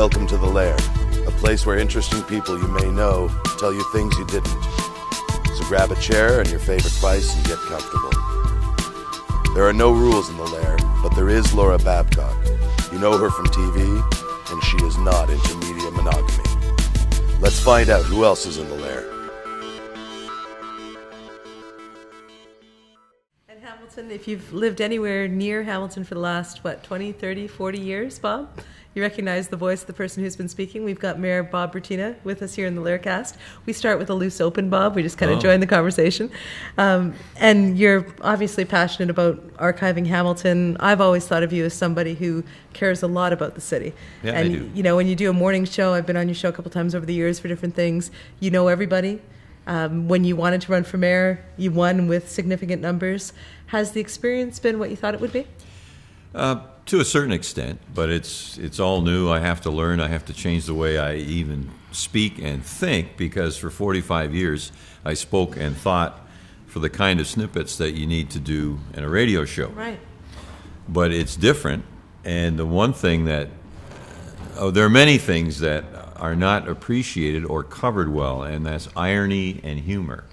Welcome to the Lair, a place where interesting people you may know tell you things you didn't. So grab a chair and your favorite spice and get comfortable. There are no rules in the Lair, but there is Laura Babcock. You know her from TV, and she is not into media monogamy. Let's find out who else is in the Lair. And Hamilton, if you've lived anywhere near Hamilton for the last, 20, 30, 40 years, Bob? You recognize the voice of the person who's been speaking. We've got Mayor Bratina with us here in the Laircast. We start with a loose open, Bob. We just kind of join the conversation. And you're obviously passionate about archiving Hamilton. I've always thought of you as somebody who cares a lot about the city. Yeah, and, I do. you know, when you do a morning show, I've been on your show a couple times over the years for different things. You know everybody. When you wanted to run for mayor, you won with significant numbers. Has the experience been what you thought it would be? To a certain extent, but it's all new. I have to learn. I have to change the way I even speak and think, because for 45 years I spoke and thought for the kind of snippets that you need to do in a radio show. Right. But it's different, and the one thing that there are many things that are not appreciated or covered well, and that's irony and humor.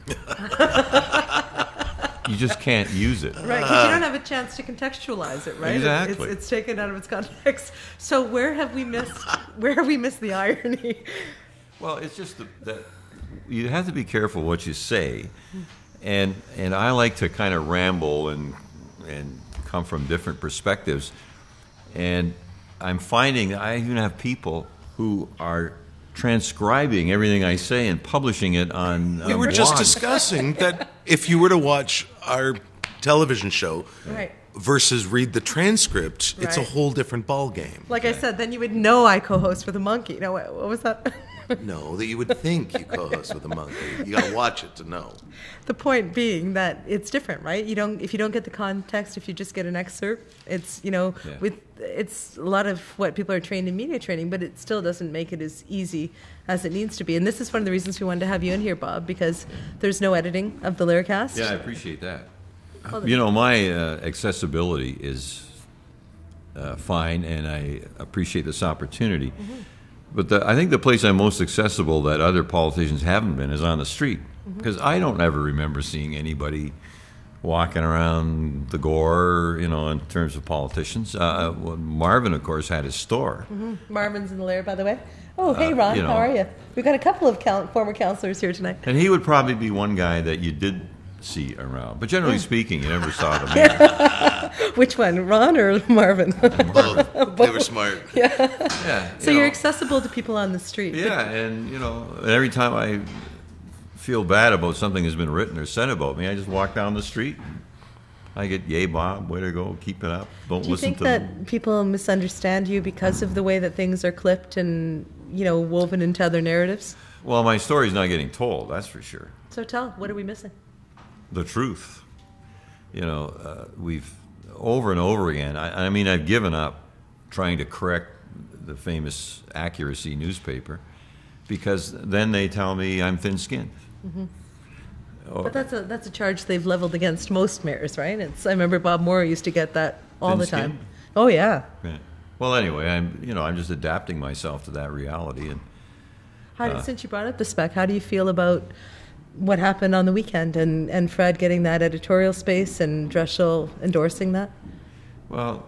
You just can't use it. Right, because you don't have a chance to contextualize it, right? Exactly. It's taken out of its context. So where have we missed the irony? Well, it's just that you have to be careful what you say, and I like to kind of ramble and come from different perspectives, and I'm finding that I even have people who are transcribing everything I say and publishing it on We were just blogs. discussing that if you were to watch our television show Right. versus read the transcript, it's a Right. whole different ball game. Like I said, then you would know I co-host with a monkey. No, what was that? No, that you would think you co-host with a monkey. You got to watch it to know. The point being that it's different, right? If you don't get the context, if you just get an excerpt, it's it's a lot of what people are trained in media training, but it still doesn't make it as easy as it needs to be. And this is one of the reasons we wanted to have you in here, Bob, because there's no editing of the Laircast. Yeah, I appreciate that. Well, You know, my accessibility is fine, and I appreciate this opportunity. Mm-hmm. But I think the place I'm most accessible that other politicians haven't been is on the street, because I don't ever remember seeing anybody walking around the gore, in terms of politicians. Marvin, of course, had his store. Marvin's in the Lair, by the way. Oh, hey, Ron, you know. how are you? We've got a couple of former councillors here tonight. And he would probably be one guy that you did see around. But generally speaking, you never saw the mayor. Which one, Ron or Marvin? Both. They were smart. Yeah, So you're accessible to people on the street. Yeah, and every time I feel bad about something that's been written or said about me, I just walk down the street. I get, yay, Bob, way to go, keep it up. Don't Do you listen think to that people misunderstand you because of the way that things are clipped and, woven into other narratives? Well, my story's not getting told, that's for sure. So what are we missing? The truth. We've over and over again. I mean, I've given up trying to correct the famous Accuracy newspaper, because then they tell me I'm thin-skinned. But that's a charge they've leveled against most mayors, right? I remember Bob Moore used to get that all the time. Thin-skinned? Oh yeah. Yeah. Well, anyway, I'm just adapting myself to that reality, and Since you brought up the spec, how do you feel about what happened on the weekend and Fred getting that editorial space and Dreschel endorsing that? well,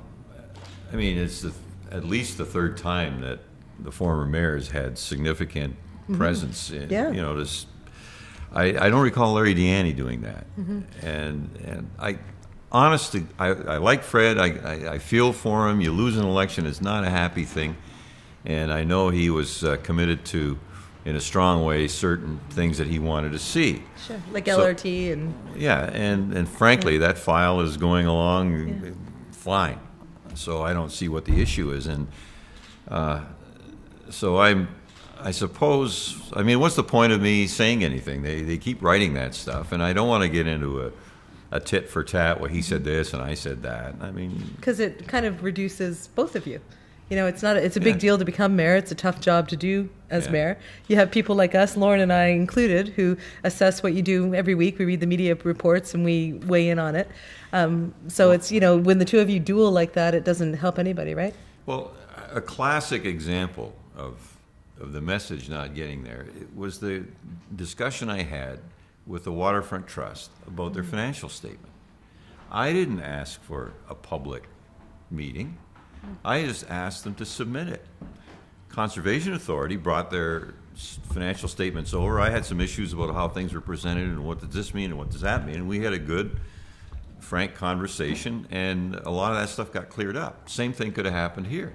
I mean, it's at least the third time that the former mayors had significant presence in, Yeah. this. I don't recall Larry Deanne doing that, and I honestly, I like Fred. I feel for him. You lose an election; it's not a happy thing, and I know he was committed to, in a strong way, certain things that he wanted to see. Sure. Like So- LRT and Yeah, and frankly, that file is going along fine. So I don't see what the issue is, and so I suppose, I mean, what's the point of me saying anything? They keep writing that stuff, and I don't want to get into a tit for tat. Well, he said this and I said that. I mean, because it kind of reduces both of you. It's a big deal to become mayor. It's a tough job to do as mayor. You have people like us, Lauren and I included, who assess what you do every week. We read the media reports and we weigh in on it. So it's, when the two of you duel like that, it doesn't help anybody, right? well, a classic example of the message not getting there. It was the discussion I had with the Waterfront Trust about their financial statement. I didn't ask for a public meeting. I just asked them to submit it. Conservation Authority brought their financial statements over. I had some issues about how things were presented and what does this mean and what does that mean. And we had a good, frank conversation, and a lot of that stuff got cleared up. Same thing could have happened here.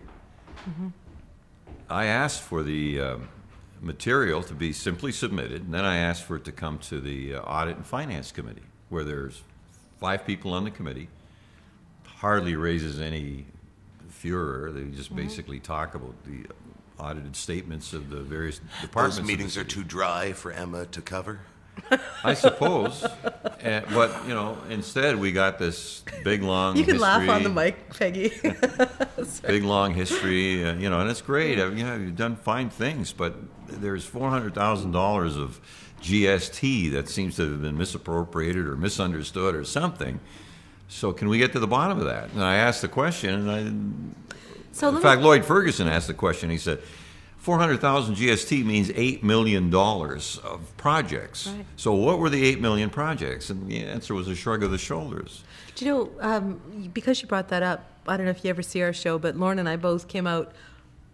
I asked for the material to be simply submitted, and then I asked for it to come to the Audit and Finance Committee, where there's 5 people on the committee. Hardly raises any furor. They just basically talk about the audited statements of the various departments. Those meetings are too dry for Emma to cover? I suppose. But, instead we got this big, long You can history. laugh on the mic, Peggy. Big, long history, and it's great. You've done fine things, but there's $400,000 of GST that seems to have been misappropriated or misunderstood or something. So can we get to the bottom of that? And I asked the question, and in fact, Lloyd Ferguson asked the question. He said, 400,000 GST means $8 million of projects. Right. So what were the 8 million projects? And the answer was a shrug of the shoulders. Do you know, because you brought that up, I don't know if you ever see our show, but Lauren and I both came out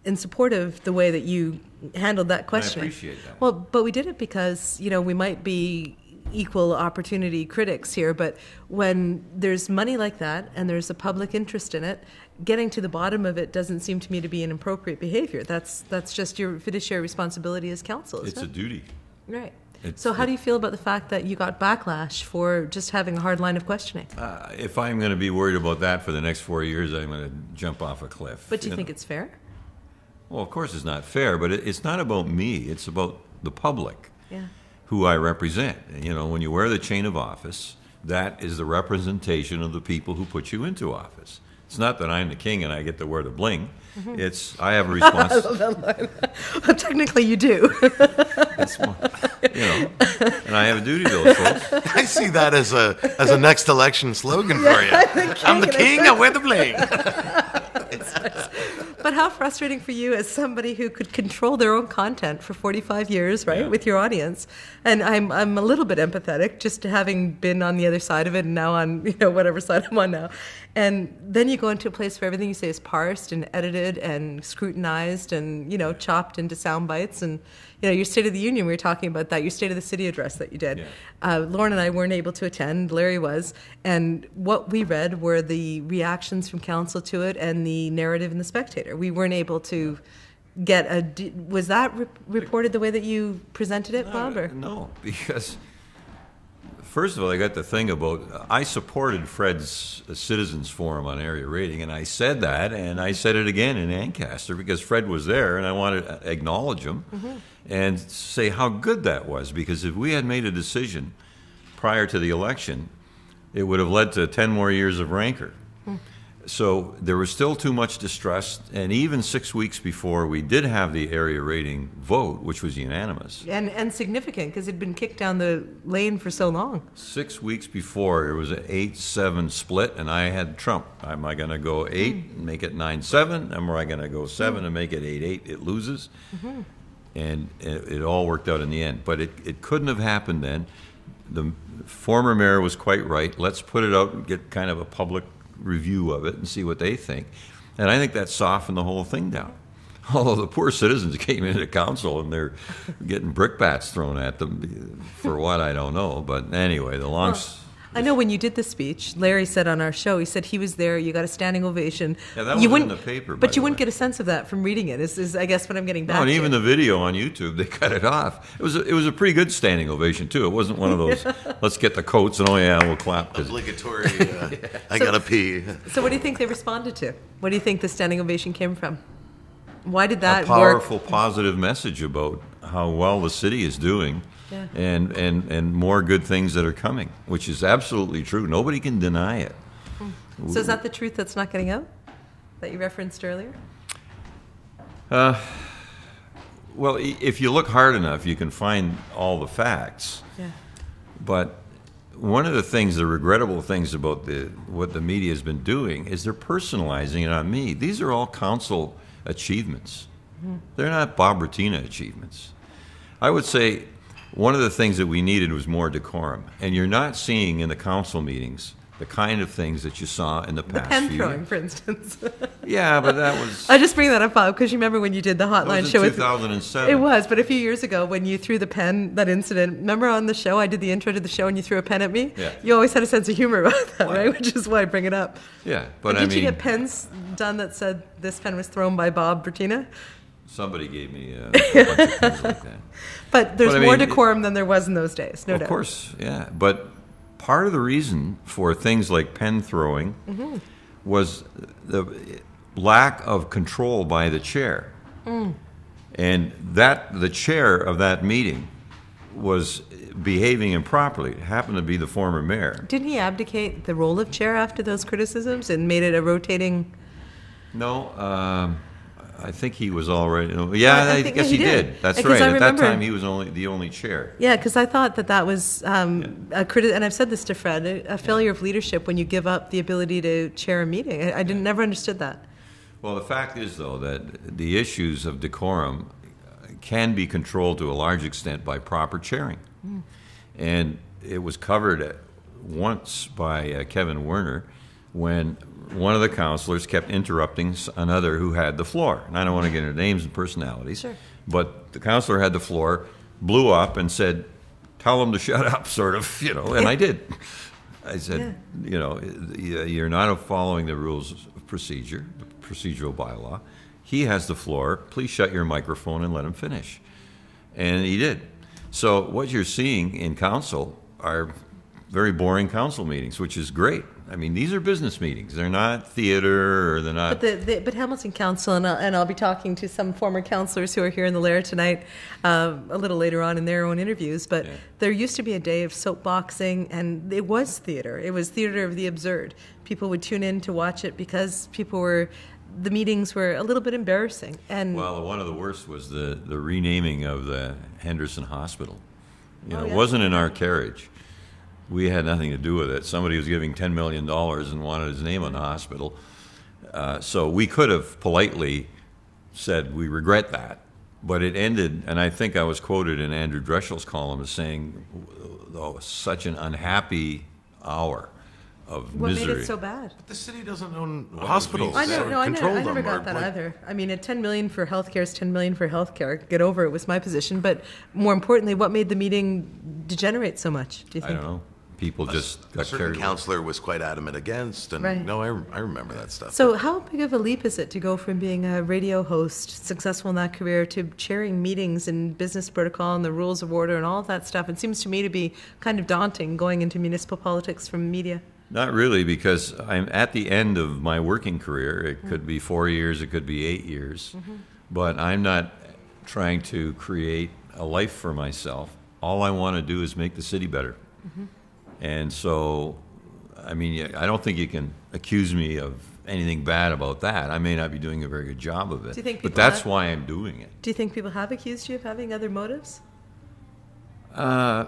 in support of the way that you handled that question. I appreciate that. Well, but we did it because, we might be equal opportunity critics here, but when there's money like that and there's a public interest in it, getting to the bottom of it doesn't seem to me to be an appropriate behavior. That's just your fiduciary responsibility as council, isn't it? It's a duty. Right. So how do you feel about the fact that you got backlash for just having a hard line of questioning? If I'm going to be worried about that for the next 4 years, I'm going to jump off a cliff. But do you think it's fair? Well, of course it's not fair, but it's not about me. It's about the public. Yeah. Who I represent. When you wear the chain of office, that is the representation of the people who put you into office. It's not that I'm the king and I get to wear the bling. It's I have a responsibility. I love that line. Well, technically, you do. And I have a duty to those folks. I see that as a next election slogan for you. I'm the king, I wear the bling. But how frustrating for you as somebody who could control their own content for 45 years, right, with your audience. And I'm a little bit empathetic, just having been on the other side of it and now on whatever side I'm on now. And then you go into a place where everything you say is parsed and edited and scrutinized and chopped into sound bites. And your State of the Union, we were talking about that, your State of the City address that you did. Yeah. Lauren and I weren't able to attend. Larry was. And what we read were the reactions from council to it and the narrative in the Spectator. We weren't able to get was that reported the way that you presented it, Bob? Or? No, because first of all, I got the thing about I supported Fred's Citizens Forum on area rating, and I said that, and I said it again in Ancaster because Fred was there, and I wanted to acknowledge him and say how good that was, because if we had made a decision prior to the election, it would have led to 10 more years of rancor. So there was still too much distrust, and even 6 weeks before we did have the area rating vote, which was unanimous. And significant, because it'd been kicked down the lane for so long. 6 weeks before, it was an 8-7 split, and I had Trump. Am I going to go 8 and make it 9-7? Am I going to go 7 and make it 8-8? It loses. And it all worked out in the end. But it couldn't have happened then. The former mayor was quite right. Let's put it out and get kind of a public review of it and see what they think. And I think that softened the whole thing down. Although the poor citizens came into council and they're getting brickbats thrown at them for what, I don't know. But anyway, I know when you did the speech, Larry said on our show, he said he was there, you got a standing ovation. Yeah, that was in the paper. But you wouldn't get a sense of that from reading it, is I guess what I'm getting back to. And even the video on YouTube, they cut it off. It was a pretty good standing ovation, too. It wasn't one of those, let's get the coats and, we'll clap. Obligatory, I gotta pee. So what do you think they responded to? What do you think the standing ovation came from? Why did that work? A powerful, positive message about how well the city is doing. Yeah. And more good things that are coming, which is absolutely true. Nobody can deny it. So is that the truth that's not getting out that you referenced earlier? Well, if you look hard enough, you can find all the facts. Yeah. But one of the things, the regrettable things about what the media has been doing is they're personalizing it on me. These are all council achievements. They're not Bob Bratina achievements. I would say one of the things that we needed was more decorum. And you're not seeing in the council meetings the kind of things that you saw in the past pen few throwing, years. for instance. Yeah, but that was... I just bring that up, Bob, because you remember when you did the That hotline was show in with 2007. It was, but a few years ago when you threw the pen, that incident, remember on the show, I did the intro to the show and you threw a pen at me? Yeah. You always had a sense of humor about that, Well, right? Which is why I bring it up. Yeah, but I Did mean... you get pens done that said this pen was thrown by Bob Bratina? Somebody gave me a bunch of things like that. But there's But I more mean, decorum than there was in those days, no doubt. Of course, yeah. But part of the reason for things like pen throwing was the lack of control by the chair. And the chair of that meeting was behaving improperly. It happened to be the former mayor. Didn't he abdicate the role of chair after those criticisms and made it a rotating... No, I think he was already... Yeah, I I think guess he did. That's Because right. I At that remember- time, he was the only chair. Yeah, because I thought that was and I've said this to Fred, a failure of leadership when you give up the ability to chair a meeting. I never understood that. Well, the fact is, though, that the issues of decorum can be controlled to a large extent by proper chairing. And it was covered once by Kevin Werner when one of the councillors kept interrupting another who had the floor. And I don't want to get into names and personalities, Sure. but the councillor had the floor, blew up and said, tell him to shut up, sort of, and I did. I said, you're not following the rules of procedure, the procedural bylaw. He has the floor. Please shut your microphone and let him finish. And he did. So what you're seeing in council are very boring council meetings, which is great. I mean, these are business meetings. They're not theater, or they're not... But Hamilton Council, and I'll be talking to some former councillors who are here in the Lair tonight a little later on in their own interviews, but there used to be a day of soapboxing, and it was theater. It was theater of the absurd. People would tune in to watch it because the meetings were a little bit embarrassing. And Well, one of the worst was the renaming of the Henderson Hospital. It yeah. wasn't in our carriage. We had nothing to do with it. Somebody was giving $10 million and wanted his name on the hospital. So we could have politely said, we regret that. But it ended, and I think I was quoted in Andrew Dreschel's column as saying, oh, such an unhappy hour of what misery. made it so bad? The city doesn't own hospitals. I know, or no, I control never them, got or, that like, either. I mean, at $10 million for healthcare is $10 million for healthcare. Get over it was my position. But more importantly, what made the meeting degenerate so much? Do you I think? don't know. People just A got certain carried away. councillor was quite adamant against, and Right. no, I remember that stuff. So, how big of a leap is it to go from being a radio host, successful in that career, to chairing meetings and business protocol and the rules of order and all of that stuff? It seems to me to be kind of daunting going into municipal politics from media. Not really, because I'm at the end of my working career. It could be 4 years, it could be 8 years. But I'm not trying to create a life for myself. All I want to do is make the city better. And so, I mean, I don't think you can accuse me of anything bad about that. I may not be doing a very good job of it. Do you think but people that's have- why I'm doing it. Do you think people have accused you of having other motives?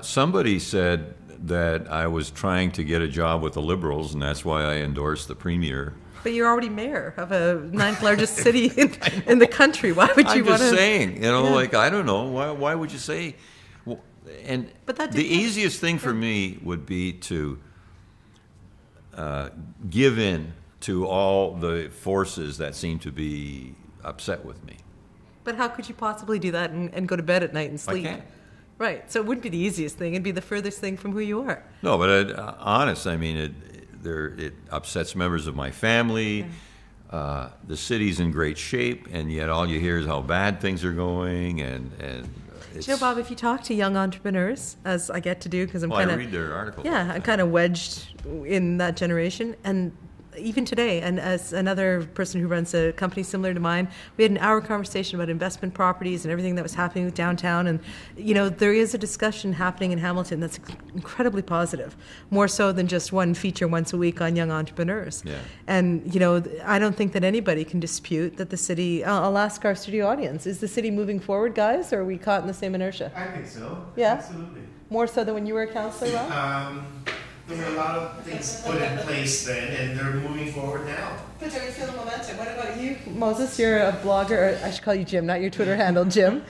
Somebody said that I was trying to get a job with the Liberals, and that's why I endorsed the Premier. But you're already mayor of a ninth largest city in the country. Why would you I'm want just to? saying, Yeah. like, I don't know. Why would you say? Well, and But that the didn't- easiest thing for me would be to give in to all the forces that seem to be upset with me. But how could you possibly do that and go to bed at night and I sleep? can't. Right. So it wouldn't be the easiest thing. It'd be the furthest thing from who you are. No, but honest, I mean, it upsets members of my family. The city's in great shape, and yet all you hear is how bad things are going, and it's... Do you know, Bob, if you talk to young entrepreneurs, as I get to do, because I'm Well, kind I of read their articles. Yeah, I'm kind of wedged in that generation, and even today, and as another person who runs a company similar to mine, we had an hour conversation about investment properties and everything that was happening with downtown. And, there is a discussion happening in Hamilton that's incredibly positive, more so than just one feature once a week on young entrepreneurs. Yeah. And, I don't think that anybody can dispute that the city, I'll ask our studio audience, is the city moving forward, guys, or are we caught in the same inertia? I think so. Yeah? Absolutely. More so than when you were a councillor, Rob? there were a lot of things put in place then, and they're moving forward now. But do you feel the momentum? What about you, Moses? You're a blogger, or I should call you Jim, not your Twitter handle, Jim.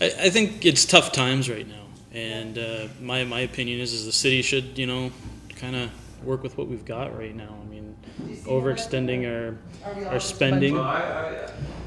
I think it's tough times right now, and my opinion is the city should, kind of work with what we've got right now. I mean, overextending our spending.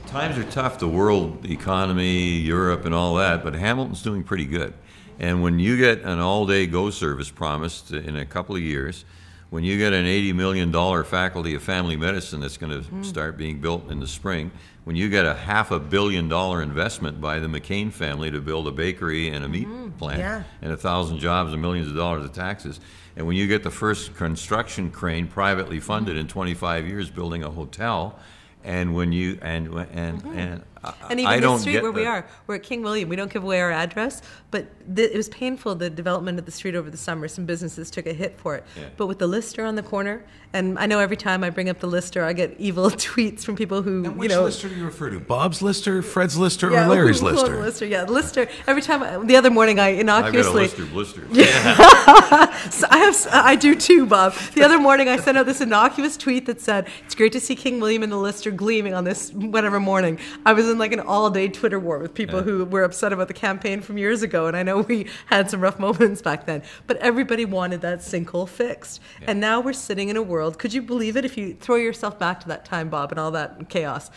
Times are tough, the world economy, Europe and all that, but Hamilton's doing pretty good. And when you get an all-day go service promised in a couple of years, when you get an $80 million faculty of family medicine that's going to start being built in the spring, when you get a $500 million investment by the McCain family to build a bakery and a meat plant and 1,000 jobs and millions of dollars of taxes, and when you get the first construction crane privately funded in 25 years building a hotel, and when you and even I don't street where we are, we're at King William. We don't give away our address, but it was painful, the development of the street over the summer. Some businesses took a hit for it. Yeah. But with the Lister on the corner, and I know every time I bring up the Lister, I get evil tweets from people who, and which Lister do you refer to? Bob's Lister, Fred's Lister, or Larry's Lister? Lister, yeah, Lister. Every time, the other morning I innocuously... I've got a Lister blister. Yeah. So I do too, Bob. The other morning I sent out this innocuous tweet that said, "It's great to see King William and the Lister gleaming on this whatever morning." I was in like an all-day Twitter war with people who were upset about the campaign from years ago, and I know we had some rough moments back then. But everybody wanted that sinkhole fixed. Yeah. And now we're sitting in a world, could you believe it if you throw yourself back to that time, Bob, and all that chaos?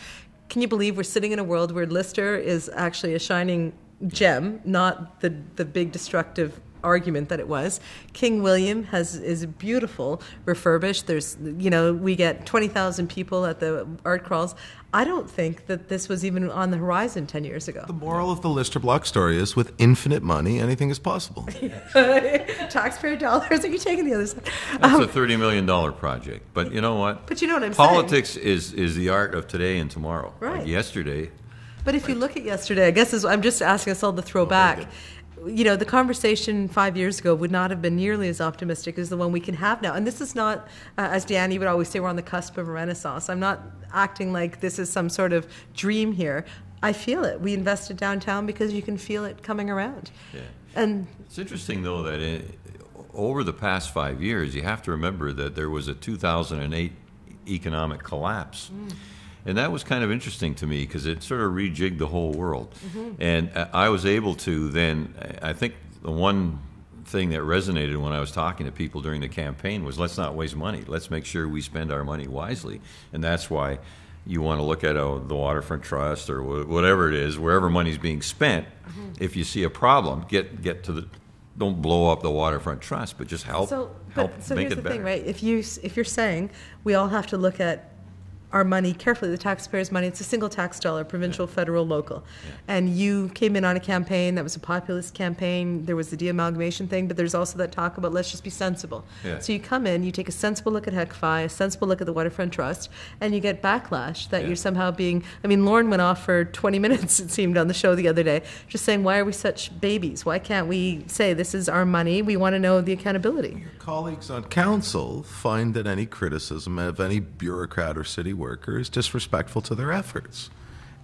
Can you believe we're sitting in a world where Lister is actually a shining gem, not the big destructive argument that it was. King William is beautiful, refurbished. There's, we get 20,000 people at the art crawls. I don't think that this was even on the horizon 10 years ago. The moral of the Lister block story is, with infinite money, anything is possible. Taxpayer dollars, are you taking the other side? That's a $30 million project. But you know what? But you know what I'm Politics saying. Politics is the art of today and tomorrow. Right. Like yesterday. But if you look at yesterday, I guess I'm just asking us all to throw back. The conversation 5 years ago would not have been nearly as optimistic as the one we can have now. And this is not, as Danny would always say, we're on the cusp of a renaissance. I'm not acting like this is some sort of dream here. I feel it. We invested downtown because you can feel it coming around. Yeah. And it's interesting, though, that over the past 5 years, you have to remember that there was a 2008 economic collapse. And that was kind of interesting to me because it sort of rejigged the whole world. And I was able to then, I think the one thing that resonated when I was talking to people during the campaign was, let's not waste money. Let's make sure we spend our money wisely. And that's why you want to look at the Waterfront Trust or whatever it is, wherever money's being spent. If you see a problem, get to don't blow up the Waterfront Trust, but just help So make here's it the better. thing, right? If you're saying we all have to look at our money carefully, the taxpayers' money. It's a single tax dollar, provincial, federal, local. And you came in on a campaign that was a populist campaign. There was the de-amalgamation thing, but there's also that talk about let's just be sensible. So you come in, you take a sensible look at HECFI, a sensible look at the Waterfront Trust, and you get backlash that you're somehow being... I mean, Lauren went off for 20 minutes, it seemed, on the show the other day, just saying, why are we such babies? Why can't we say this is our money? We want to know the accountability. Your colleagues on council find that any criticism of any bureaucrat or city worker is disrespectful to their efforts.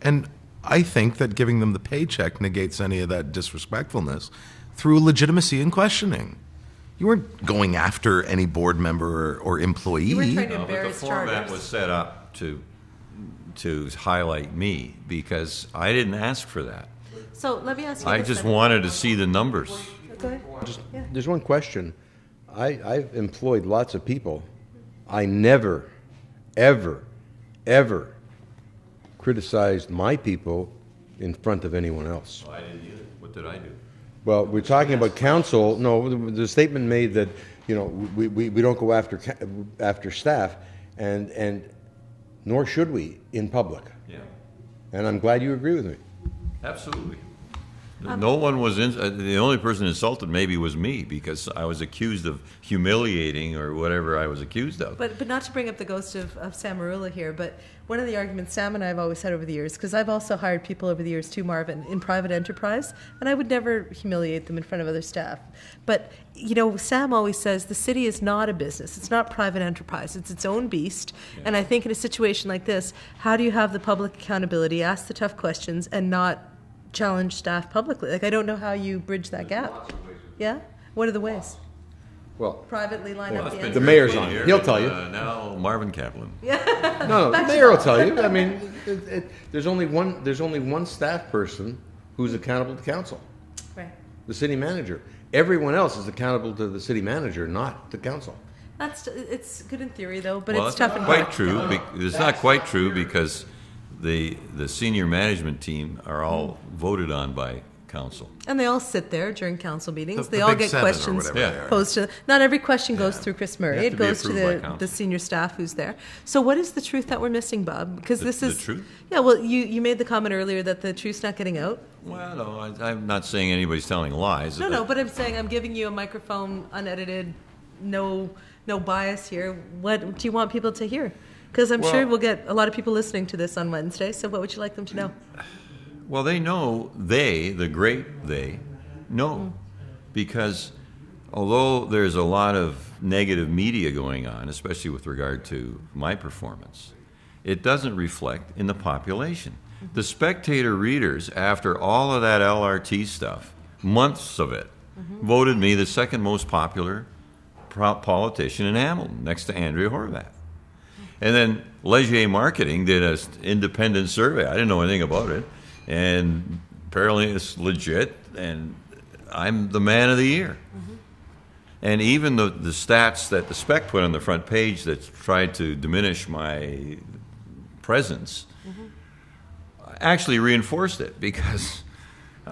And I think that giving them the paycheck negates any of that disrespectfulness through legitimacy and questioning. You weren't going after any board member or employee. You weren't trying to But the embarrass format charters. was set up to highlight me because I didn't ask for that. So let me ask you I this just then. wanted to see the numbers. Go ahead. There's one question. I've employed lots of people. I never, ever criticized my people in front of anyone else. I didn't either. What did I do? Well, we're talking about council. No, the statement made that we don't go after staff, and nor should we in public. Yeah, And I'm glad you agree with me. absolutely. No one was the only person insulted maybe was me because I was accused of humiliating or whatever I was accused of. But not to bring up the ghost of Sam Marula here, but one of the arguments Sam and I have always had over the years, because I've also hired people over the years too, Marvin, in private enterprise, and I would never humiliate them in front of other staff. But, Sam always says the city is not a business. It's not private enterprise. It's its own beast. Yeah. And I think in a situation like this, how do you have the public accountability, ask the tough questions, and not challenge staff publicly? Like, I don't know how you bridge that gap. Yeah? What are the ways? Well, privately line up the the answers? mayor's on. He'll tell you. Now Marvin Kaplan. No, the mayor will tell you. I mean, there's only one staff person who's accountable to council, Right. the city manager. Everyone else is accountable to the city manager, not the council. It's good in theory though, but Well, it's that's tough in not quite practice. true. It's not quite true because the senior management team are all voted on by council. And they all sit there during council meetings. The They all big get seven or questions whatever they are. posed to. Not every question goes through Chris Murray. They have It to be goes to approved by council. the senior staff who's there. So what is the truth that we're missing, Bob? Because this The is truth? Yeah. Well, you made the comment earlier that the truth's not getting out. Well, no, I'm not saying anybody's telling lies. No, but I'm saying I'm giving you a microphone, unedited, no bias here. What do you want people to hear? Because I'm sure Well- we'll get a lot of people listening to this on Wednesday. So what would you like them to know? Well, they know, the great they, know. Because although there's a lot of negative media going on, especially with regard to my performance, it doesn't reflect in the population. The Spectator readers, after all of that LRT stuff, months of it, voted me the second most popular politician in Hamilton, next to Andrea Horvath. And then Leger Marketing did an independent survey. I didn't know anything about it. And apparently it's legit, and I'm the man of the year. And even the stats that the Spec put on the front page that tried to diminish my presence actually reinforced it because...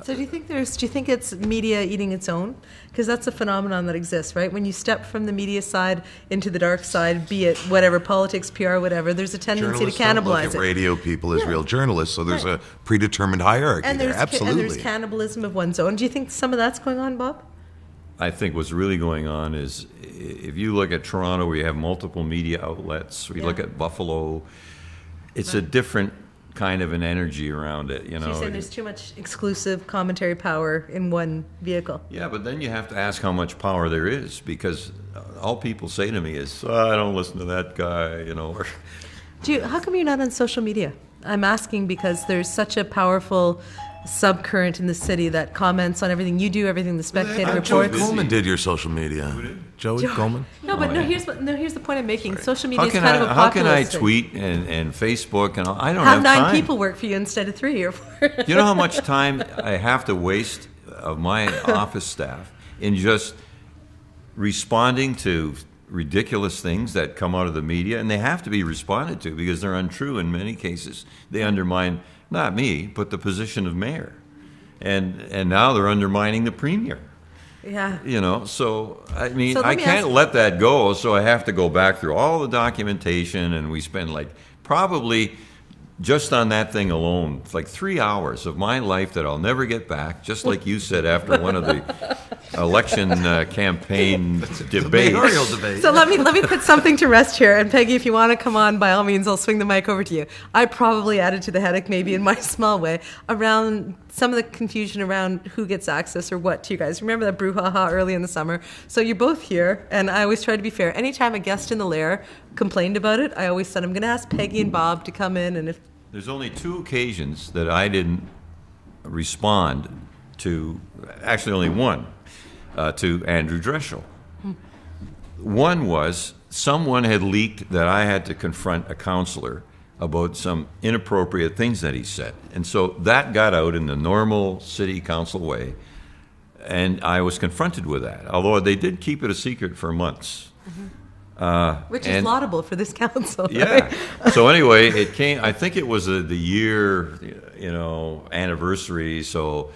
So do you think it's media eating its own? Because that's a phenomenon that exists, right? When you step from the media side into the dark side, be it whatever, politics, PR, whatever, there's a tendency to Journalists don't look cannibalize at it. radio people as Yeah. real journalists, so there's Right. a predetermined hierarchy And there. there's Absolutely. cannibalism of one's own. Do you think some of that's going on, Bob? I think what's really going on is if you look at Toronto, where you have multiple media outlets, or you look at Buffalo, it's a different kind of an energy around it. You So know, you're saying there's too much exclusive commentary power in one vehicle. yeah, but then you have to ask how much power there is, because all people say to me is, oh, "I don't listen to that guy," you know. Or, How come you're not on social media? I'm asking because there's such a powerful subcurrent in the city that comments on everything you do, everything the Spectator Joey reports. Coleman did your social media. Joey Coleman? No, but Oh, yeah. here's the point I'm making. Social media how is can kind of a how can I populist thing. tweet and Facebook and all? I don't Have have 9 time. people work for you instead of 3 or 4. Do you know how much time I have to waste of my office staff in just responding to ridiculous things that come out of the media, and they have to be responded to because they're untrue in many cases. They undermine not me, but the position of mayor, and now they're undermining the premier. Yeah. You know, so I mean, So let I me can't ask- let that go. So I have to go back through all the documentation, and we spend like probably just on that thing alone, it's like 3 hours of my life that I'll never get back. Just like you said after one of the election campaign debates. Mayoral debate. So let me put something to rest here. And Peggy, if you want to come on, by all means, I'll swing the mic over to you. I probably added to the headache, maybe in my small way, around some of the confusion around who gets access or what to you guys. Remember that brouhaha early in the summer? So you're both here, and I always try to be fair. Anytime a guest in the Lair complained about it, I always said, I'm going to ask Peggy and Bob to come in, and if There's only 2 occasions that I didn't respond to, actually only one, to Andrew Dreschel. One was someone had leaked that I had to confront a counselor about some inappropriate things that he said. And so that got out in the normal city council way, and I was confronted with that, although they did keep it a secret for months. which is laudable for this council. Yeah. Right? So anyway, it came. I think it was the year, anniversary. So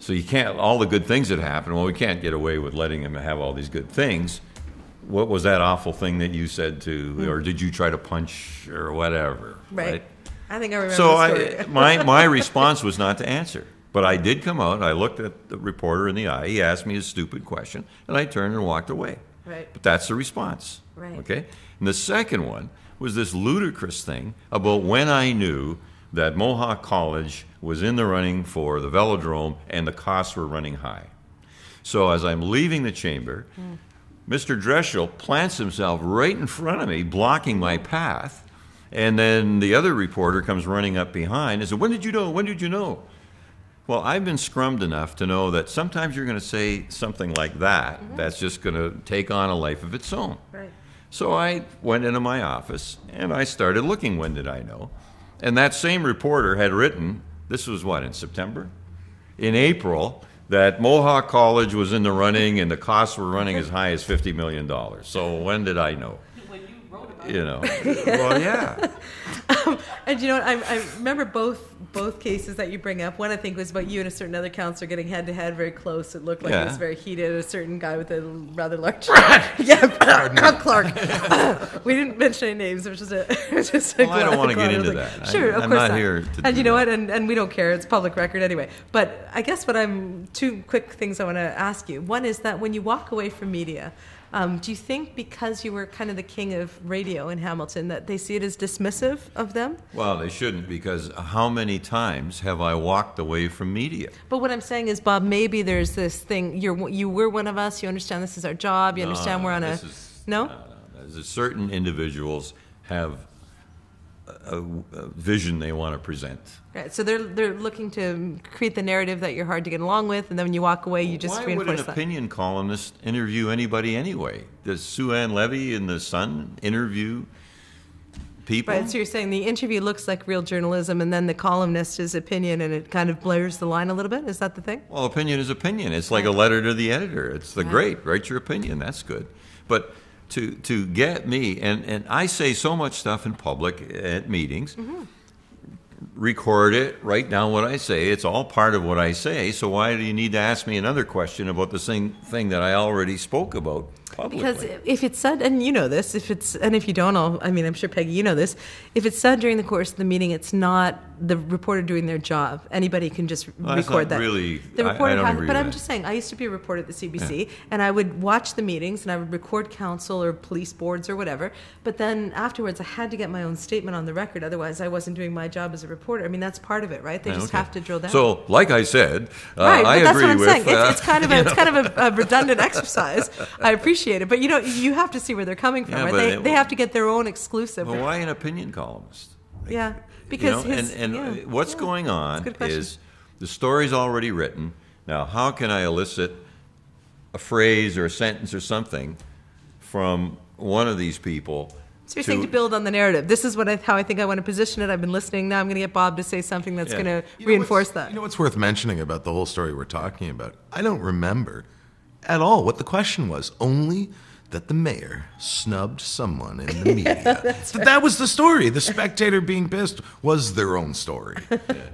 you can't all the good things that happened. Well, we can't get away with letting him have all these good things. What was that awful thing that you said to, or did you try to punch or whatever? Right. I think I remember So the story. my response was not to answer. But I did come out. I looked at the reporter in the eye. He asked me a stupid question, and I turned and walked away. Right. But that's the response. Right. Okay? And the second one was this ludicrous thing about when I knew that Mohawk College was in the running for the velodrome and the costs were running high. So as I'm leaving the chamber, Mr. Dreschel plants himself right in front of me, blocking my path. And then the other reporter comes running up behind and said, "When did you know? When did you know?" Well, I've been scrummed enough to know that sometimes you're going to say something like that that's just going to take on a life of its own. Right. So I went into my office and I started looking, when did I know? And that same reporter had written, this was what, in September? In April, that Mohawk College was in the running and the costs were running as high as $50 million. So when did I know? When you wrote about Well, yeah. And you know what? I remember both cases that you bring up. One I think was about you and a certain other councillor getting head to head, very close. It looked like it was very heated. A certain guy with a rather large. Clark. We didn't mention any names. It was just a. Well, I don't want to get into that. Sure, of I'm course not here to. And do you know that. what? And we don't care. It's public record anyway. But I guess two quick things I want to ask you. One is that when you walk away from media. Do you think because you were kind of the king of radio in Hamilton that they see it as dismissive of them? Well, they shouldn't, because how many times have I walked away from media? But what I'm saying is, Bob, maybe there's this thing. You were one of us. You understand this is our job. You understand we're on a... No? There's certain individuals have a vision they want to present. Right, so they're looking to create the narrative that you're hard to get along with, and then when you walk away, you just Why reinforce would that. an opinion columnist interview anybody anyway? Does Sue Ann Levy in The Sun interview people? Right, so you're saying the interview looks like real journalism, and then the columnist is opinion, and it kind of blurs the line a little bit? Is that the thing? Well, opinion is opinion. It's like a letter to the editor. It's great. Write your opinion. That's good. But to get me, and I say so much stuff in public at meetings, record it, write down what I say. It's all part of what I say. So why do you need to ask me another question about the same thing that I already spoke about publicly? Because if it's said, and you know this, and if you don't, I'm sure, Peggy, you know this, if it's said during the course of the meeting, it's not the reporter doing their job. Anybody can just record that. Really, the reporter I don't agree but with I'm that. just saying, I used to be a reporter at the CBC, and I would watch the meetings, and I would record council or police boards or whatever, but then afterwards I had to get my own statement on the record, otherwise I wasn't doing my job as a reporter. I mean, that's part of it, right? They just have to drill down. So, like I said, right, I but that's agree what I'm with... saying. It's kind of a redundant exercise. I appreciate it, but you have to see where they're coming from, Yeah, right? but They have to get their own exclusive. Well, why an opinion columnist? Yeah, because what's going on Good question. is the story's already written. Now, how can I elicit a phrase or a sentence or something from one of these people? So you're saying to build on the narrative. This is how I think I want to position it. I've been listening. Now I'm going to get Bob to say something that's going to reinforce that. You know what's worth mentioning about the whole story we're talking about? I don't remember at all what the question was. Only that the mayor snubbed someone in the media. That was the story. The Spectator being pissed was their own story.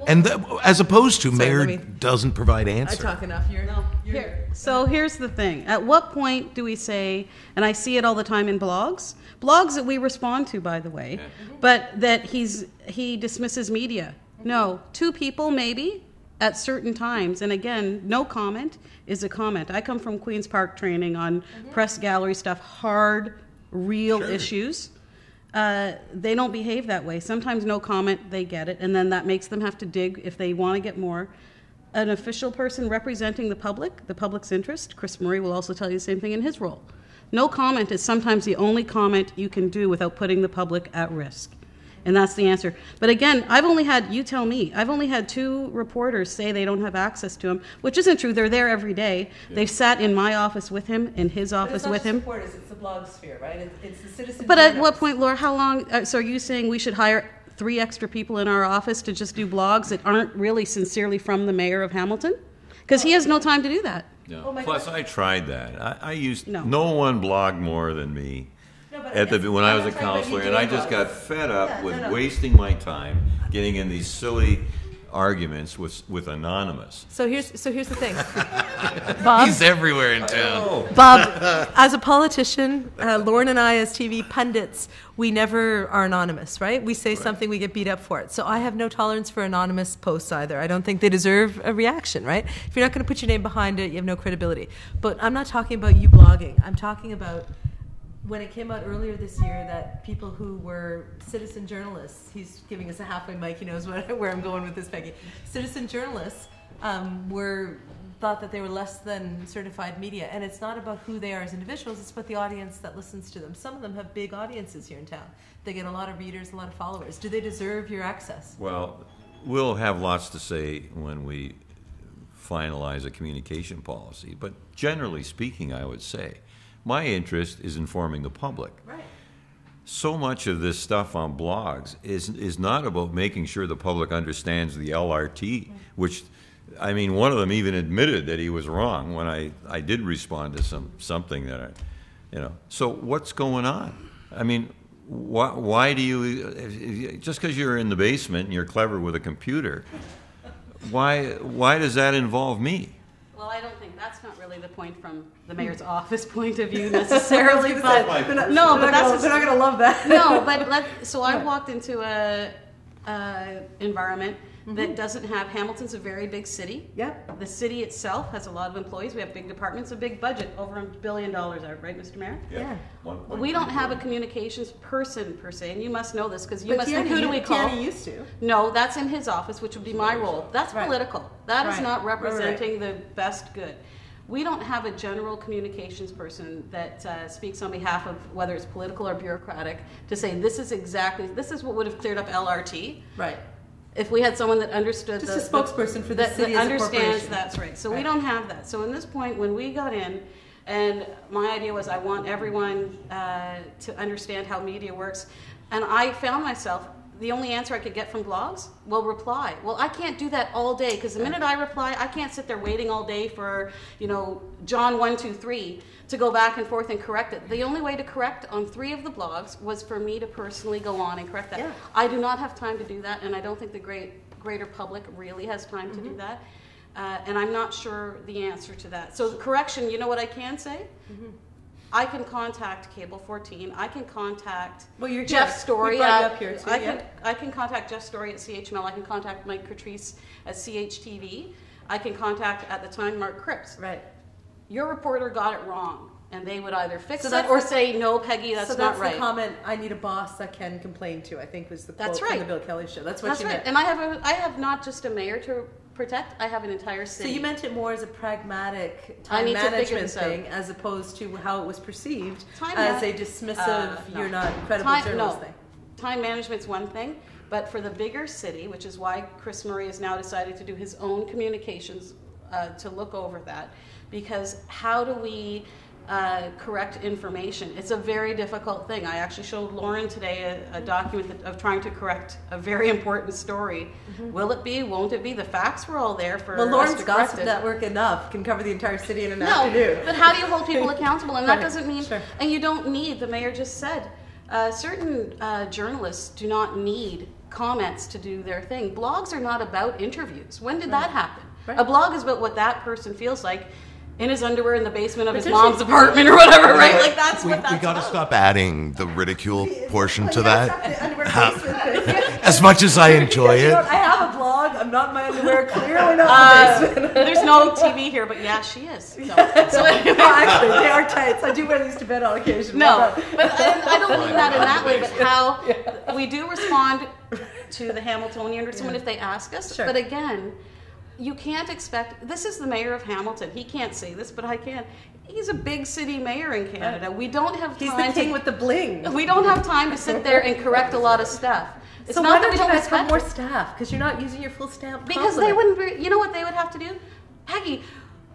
And as opposed to mayor doesn't provide answer. I talk enough. So here's the thing. At what point do we say, and I see it all the time in blogs that we respond to, by the way, but that he dismisses media? No, two people maybe at certain times. And again, no comment is a comment. I come from Queen's Park training on press gallery stuff, hard, real issues. They don't behave that way. Sometimes no comment, they get it, and then that makes them have to dig if they want to get more. An official person representing the public's interest, Chris Murray will also tell you the same thing in his role. No comment is sometimes the only comment you can do without putting the public at risk. And that's the answer. But again, I've only had 2 reporters say they don't have access to him, which isn't true. They're there every day. Yeah. They've sat in my office with him, in his office with him. But it's not just reporters, it's the blog sphere, right? It's the citizen. But at what point, Laura, how long, so are you saying we should hire 3 extra people in our office to just do blogs that aren't really sincerely from the mayor of Hamilton? Because he has no time to do that. No. Plus, I tried that. I used, no one blogged more than me. When I was a counselor, and I just got fed up with wasting my time getting in these silly arguments with Anonymous. So here's the thing, Bob. He's everywhere in town. Bob, as a politician, Lauren and I as TV pundits, we never are anonymous, right? We say something, we get beat up for it. So I have no tolerance for anonymous posts either. I don't think they deserve a reaction, right? If you're not going to put your name behind it, you have no credibility. But I'm not talking about you blogging. I'm talking about when it came out earlier this year that people who were citizen journalists, he's giving us a halfway mic, he knows where I'm going with this, Peggy. Citizen journalists thought that they were less than certified media. And it's not about who they are as individuals, it's about the audience that listens to them. Some of them have big audiences here in town. They get a lot of readers, a lot of followers. Do they deserve your access? Well, we'll have lots to say when we finalize a communication policy. But generally speaking, I would say, my interest is informing the public. Right. So much of this stuff on blogs is not about making sure the public understands the LRT, which, I mean, one of them even admitted that he was wrong when I did respond to something that So what's going on? I mean, why do you, just because you're in the basement and you're clever with a computer, why does that involve me? Well, I don't think that's not really the point from the mayor's office point of view necessarily, but they're not going to love that. No, but so I walked into a environment that doesn't have. Hamilton's a very big city. Yep. The city itself has a lot of employees. We have big departments, a big budget, over $1 billion, right, Mr. Mayor? Yeah. We don't have a communications person per se, and you must know this because you must think, Tierney, who do we call? Tierney used to. No, that's in his office, which would be my role. That's Right. political. That is Right. not representing the best good. We don't have a general communications person that speaks on behalf of whether it's political or bureaucratic to say this is what would have cleared up LRT. Right. If we had someone that understood Just a spokesperson for the that city as a understands corporation. that's right. So we Right. don't have that. So in this point, when we got in, and my idea was I want everyone to understand how media works, and I found myself the only answer I could get from blogs, well, reply. Well, I can't do that all day because the minute I reply, I can't sit there waiting all day for John 1, 2, 3 to go back and forth and correct it. The only way to correct on 3 of the blogs was for me to personally go on and correct that. Yeah. I do not have time to do that, and I don't think the greater public really has time to do that. And I'm not sure the answer to that. So the correction, you know what I can say? I can contact Cable 14. I can contact you're Jeff here. Story. We brought you up here too, I can contact Jeff Story at CHML. I can contact Mike Catrice at CHTV. I can contact, at the time, Mark Cripps. Right. Your reporter got it wrong, and they would either fix So it that's or the- say, no, Peggy, that's not right. the comment, I need a boss I can complain to, I think was the quote That's from right. the Bill Kelly show. That's what That's you right. meant. And I have not just a mayor to protect, I have an entire So city. you meant it more as a pragmatic I time need to figure management this out. thing as opposed to how it was perceived Time as ma- a dismissive, no. you're not credible journalist thing. Time management's one thing, but for the bigger city, which is why Chris Murray has now decided to do his own communications to look over that, because how do we correct information? It's a very difficult thing. I actually showed Lauren today a document of trying to correct a very important story. Will it be? Won't it be? The facts were all there for Well, us Lauren's to correct Gossip it. Network enough can cover the entire city in an No, afternoon. but how do you hold people accountable? And that Right, doesn't mean, sure. and you don't need, the mayor just said, certain journalists do not need comments to do their thing. Blogs are not about interviews. When did that happen? Right. A blog is about what that person feels like in his underwear in the basement of his Potentially- mom's apartment or whatever, right? Like that's We what that's got to about. stop adding the ridicule portion to Yeah, that. stop the underwear basement thing. As much as I enjoy You know it. what? I have a blog. I'm not in my underwear. Clearly not in the basement. There's no TV here, but yeah, she is. So anyway. Oh, actually, they are tights. I do wear these to bed on occasion. No, but I don't mean that in that way, but how we do respond to the Hamiltonian or someone if they ask us. Sure. But again, you can't expect, this is the mayor of Hamilton. He can't say this, but I can. He's a big city mayor in Canada. We don't have He's time the king with the bling. we don't have time to sit there and correct a lot of stuff. It's So not why that don't we you don't guys have respect more it. staff? Because you're not using your full stamp. Because they wouldn't be, you know what they would have to do? Peggy,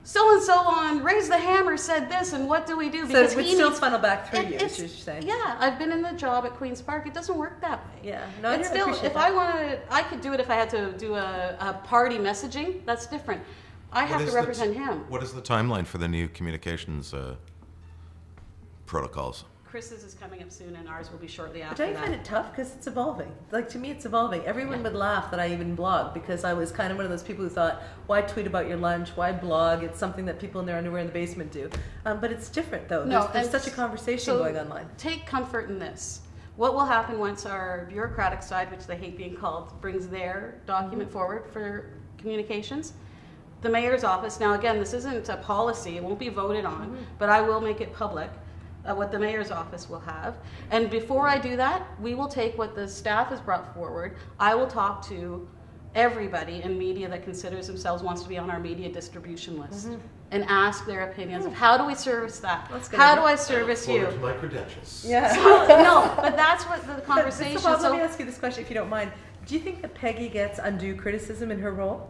so-and-so on Raise the Hammer said this, and what do we do? So Because it would he still needs- funnel back through you, it's- is what you're saying. Yeah, I've been in the job at Queen's Park. It doesn't work that way. Yeah. No, I It's really still, appreciate if that. I wanted, I could do it if I had to do a party messaging. That's different. I have to represent him. What is the timeline for the new communications protocols? Chris's is coming up soon, and ours will be shortly But after don't you find that. it tough? Because it's evolving. Like, to me, it's evolving. Everyone would laugh that I even blog because I was kind of one of those people who thought, why tweet about your lunch? Why blog? It's something that people in their underwear in the basement do. But it's different, though. No, There's and such a conversation so going online. Take comfort in this. What will happen once our bureaucratic side, which they hate being called, brings their document forward for communications? The mayor's office, now again, this isn't a policy, it won't be voted on, but I will make it public, what the mayor's office will have. And before I do that, we will take what the staff has brought forward. I will talk to everybody in media that considers themselves wants to be on our media distribution list and ask their opinions of how do we service that? That's good How idea. do I service you? my credentials. Yeah. No, but that's what the But, conversation. so, Bob, let So me ask you this question, if you don't mind. Do you think that Peggy gets undue criticism in her role?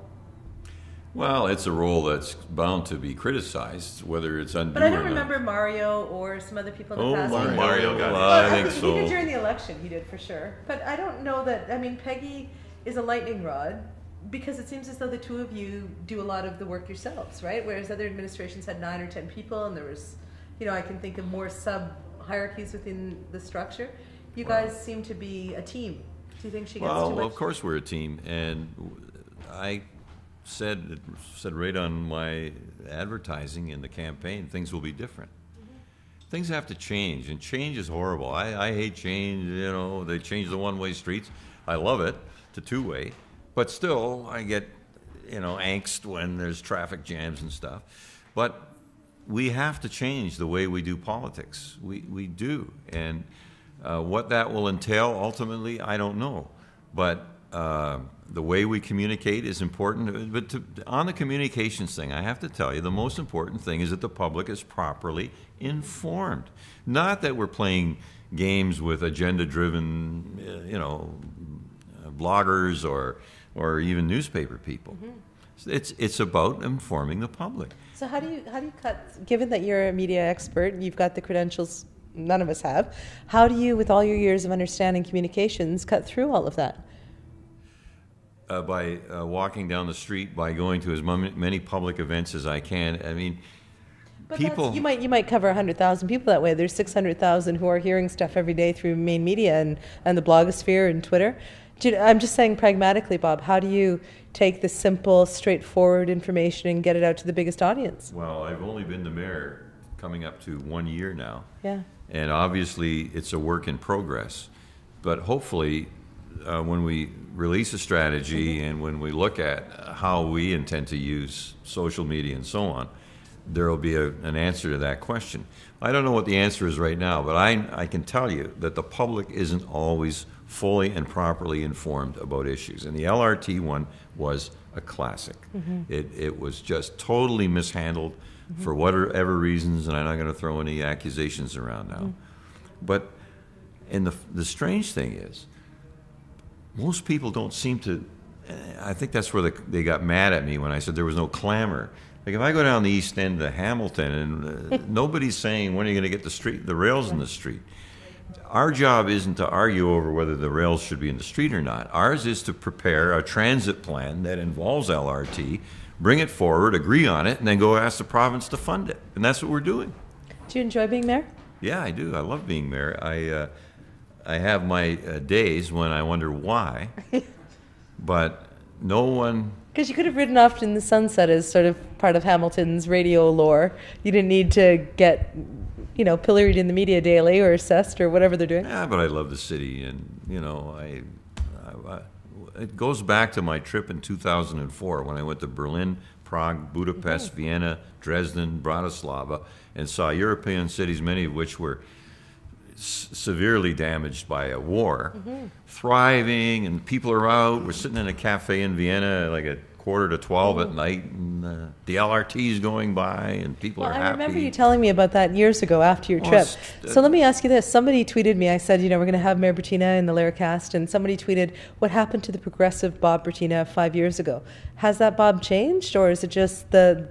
Well, it's a role that's bound to be criticized, whether it's undue But I or don't not. remember Mario or some other people in the Oh, past. Mario got it. Well, I think he so. did during the election, he did for sure. But I don't know that, I mean, Peggy is a lightning rod because it seems as though the two of you do a lot of the work yourselves, right? Whereas other administrations had 9 or 10 people and there was, I can think of more sub-hierarchies within the structure. You guys seem to be a team. Do you think she gets too Well, much? of course we're a team, and I said right on my advertising in the campaign, things will be different. Things have to change, and change is horrible. I hate change. They change the one-way streets. I love it to two-way, but still I get angst when there's traffic jams and stuff. But we have to change the way we do politics. We do, and what that will entail ultimately, I don't know. But the way we communicate is important. But on the communications thing, I have to tell you, the most important thing is that the public is properly informed. Not that we're playing games with agenda-driven, bloggers or even newspaper people. It's about informing the public. So how do you cut, given that you're a media expert, you've got the credentials none of us have, how do you, with all your years of understanding communications, cut through all of that? By walking down the street, by going to as many public events as I can. I mean, But people. you might cover 100,000 people that way. There's 600,000 who are hearing stuff every day through main media and the blogosphere and Twitter. I'm just saying pragmatically, Bob, how do you take the simple, straightforward information and get it out to the biggest audience? Well, I've only been the mayor coming up to 1 year now. Yeah. And obviously it's a work in progress. But hopefully when we release a strategy and when we look at how we intend to use social media and so on, there will be an answer to that question. I don't know what the answer is right now, but I can tell you that the public isn't always fully and properly informed about issues. And the LRT one was a classic. It was just totally mishandled for whatever reasons, and I'm not going to throw any accusations around now. But and the strange thing is, most people don't seem to. I think that's where they got mad at me when I said there was no clamor. Like if I go down the east end of Hamilton and nobody's saying when are you going to get the rails in the street. Our job isn't to argue over whether the rails should be in the street or not. Ours is to prepare a transit plan that involves LRT, bring it forward, agree on it, and then go ask the province to fund it. And that's what we're doing. Do you enjoy being mayor? Yeah, I do. I love being mayor. I have my days when I wonder why, but no one... Because you could have ridden off in the sunset as sort of part of Hamilton's radio lore. You didn't need to get, pilloried in the media daily or assessed or whatever they're doing. Yeah, but I love the city, and it goes back to my trip in 2004 when I went to Berlin, Prague, Budapest, Vienna, Dresden, Bratislava, and saw European cities, many of which were severely damaged by a war, thriving, and people are out. We're sitting in a cafe in Vienna like at 11:45 at night, and the LRT is going by, and people are happy. I remember you telling me about that years ago after your trip. So let me ask you this. Somebody tweeted me, I said, we're going to have Mayor Bratina in the Laircast, and somebody tweeted, what happened to the progressive Bob Bratina 5 years ago? Has that Bob changed, or is it just the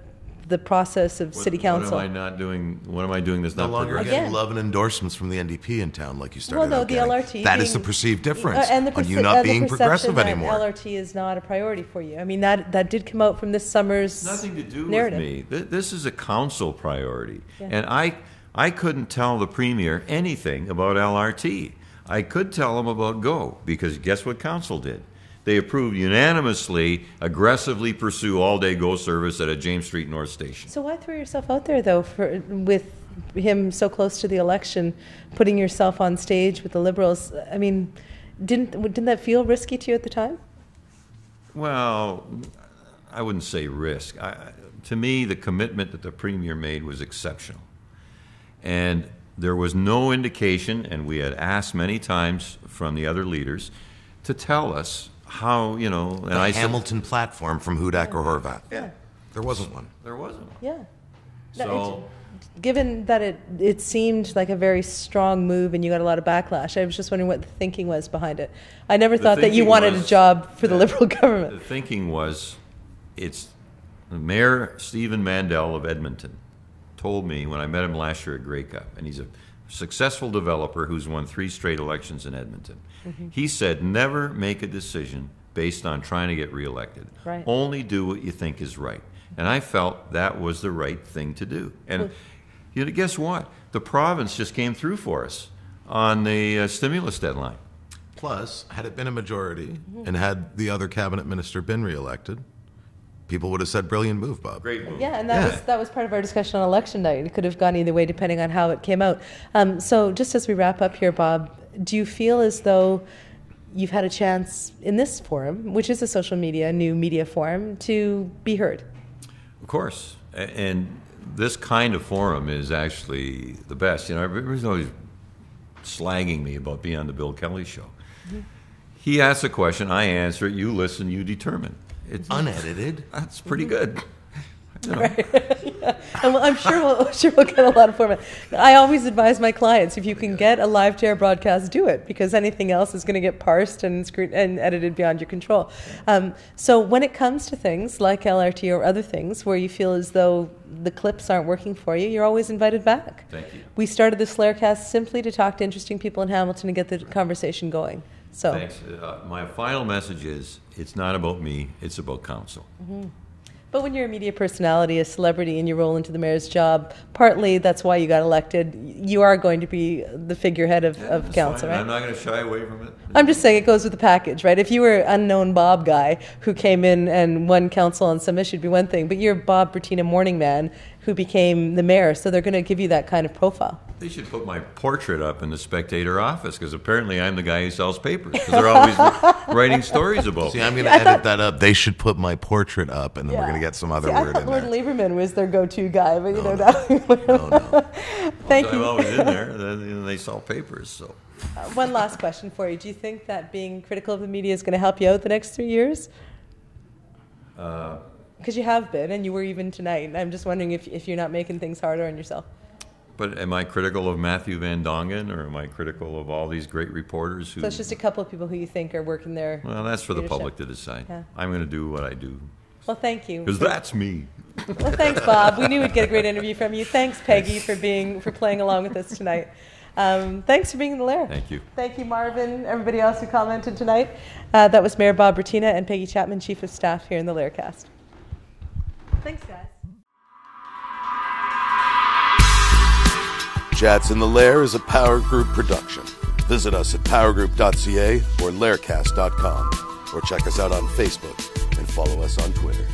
process of city council? What am I not doing? What am I doing that's No not longer progressive? getting love and endorsements from the NDP in town like you started Well, no, out the getting. LRT That is the being- perceived difference and on you not being progressive that anymore. LRT is not a priority for you. I mean, that did come out from this summer's Nothing to do narrative. with me. This is a council priority. Yeah. And I couldn't tell the Premier anything about LRT. I could tell him about GO, because guess what council did? They approved unanimously, aggressively pursue all-day GO service at a James Street North Station. So why throw yourself out there, though, with him so close to the election, putting yourself on stage with the Liberals? I mean, didn't that feel risky to you at the time? Well, I wouldn't say risk. To me, the commitment that the Premier made was exceptional. And there was no indication, and we had asked many times from the other leaders, to tell us how, and The I Hamilton platform from Hudak or Horvath. Yeah. There wasn't one. There wasn't one. Yeah. So, Given that it seemed like a very strong move and you got a lot of backlash, I was just wondering what the thinking was behind it. I never thought that you thinking wanted a was job for the that Liberal government. the thinking was, it's Mayor Stephen Mandel of Edmonton told me when I met him last year at Grey Cup, and he's a successful developer who's won 3 straight elections in Edmonton. He said, never make a decision based on trying to get reelected. Right. Only do what you think is right. And I felt that was the right thing to do. And you know, guess what? The province just came through for us on the stimulus deadline. Plus, had it been a majority and had the other cabinet minister been reelected, people would have said, brilliant move, Bob. Great move. Yeah, and that was part of our discussion on election night. It could have gone either way depending on how it came out. So just as we wrap up here, Bob, do you feel as though you've had a chance in this forum, which is a social media, new media forum, to be heard? Of course. And this kind of forum is actually the best. You know, everybody's always slagging me about being on the Bill Kelly show. He asks a question, I answer it, you listen, you determine. It's Unedited. That's pretty good. You know. Right. Yeah. And I'm sure we'll get a lot of format. I always advise my clients, if you can get a live chair broadcast, do it, because anything else is going to get parsed and edited beyond your control. So when it comes to things like LRT or other things where you feel as though the clips aren't working for you, you're always invited back. Thank you. We started this Laircast simply to talk to interesting people in Hamilton and get the conversation going. So. Thanks. My final message is, it's not about me, it's about council. But when you're a media personality, a celebrity, and you roll into the mayor's job, partly that's why you got elected. You are going to be the figurehead of That's council, fine. right? I'm not going to shy away from it. I'm just saying it goes with the package, right? If you were unknown Bob guy who came in and won council on some issue, it'd be one thing. But you're Bob Bratina morning man who became the mayor, so they're going to give you that kind of profile. They should put my portrait up in the Spectator office, because apparently I'm the guy who sells papers, because they're always writing stories about See, me. I'm going to edit that up. They should put my portrait up, and then we're Yeah. going to get some other See, I word thought in Lord there. Lieberman was their go-to guy, but you know No. Thank I'm you. always in there, and they sell papers, so. One last question for you. Do you think that being critical of the media is going to help you out the next 3 years? Because you have been, and you were even tonight. I'm just wondering if you're not making things harder on yourself. But am I critical of Matthew Van Dongen, or am I critical of all these great reporters who... So it's just a couple of people who you think are working there. Well, that's for the leadership. public to decide. Yeah. I'm going to do what I do, Well, thank you. because that's me. Well, thanks, Bob. We knew we'd get a great interview from you. Thanks, Peggy, for playing along with us tonight. Thanks for being in the Lair. Thank you. Thank you, Marvin, everybody else who commented tonight. That was Mayor Bob Bratina and Peggy Chapman, Chief of Staff here in the Laircast. Thanks, guys. Chats in the Lair is a Power Group production. Visit us at powergroup.ca or laircast.com, or check us out on Facebook and follow us on Twitter.